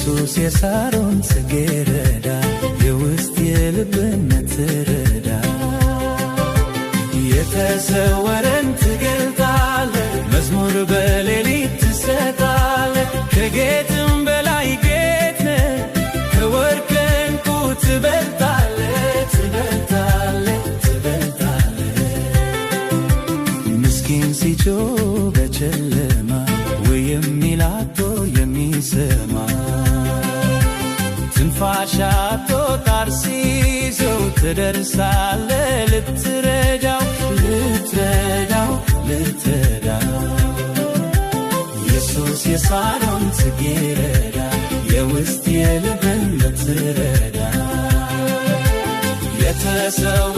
ኢየሱስ የሳሮን ጽጌረዳ የውስጥ የልብን ትረዳ የተሰወረን ትገልጣለህ መዝሙር በሌሊት ትሰጣለህ ከጌጥም በላይ ጌጥ ነህ ከወርቅ ዕንቁ ትበልጣለህ ትበልጣለህ ትበልጣለህ ምስኪን ሲጮህ በጨለማ ወይ የሚላቶ የሚሰማ ትንፋሽ አጥቶ ጣር ሲይዘው ትደርሳለህ ልትረዳው ልትረዳው ልትረዳው ኢየሱስ የሳሮን ጽጌረዳ የውስጥ የልብን ትረዳ የተሰወ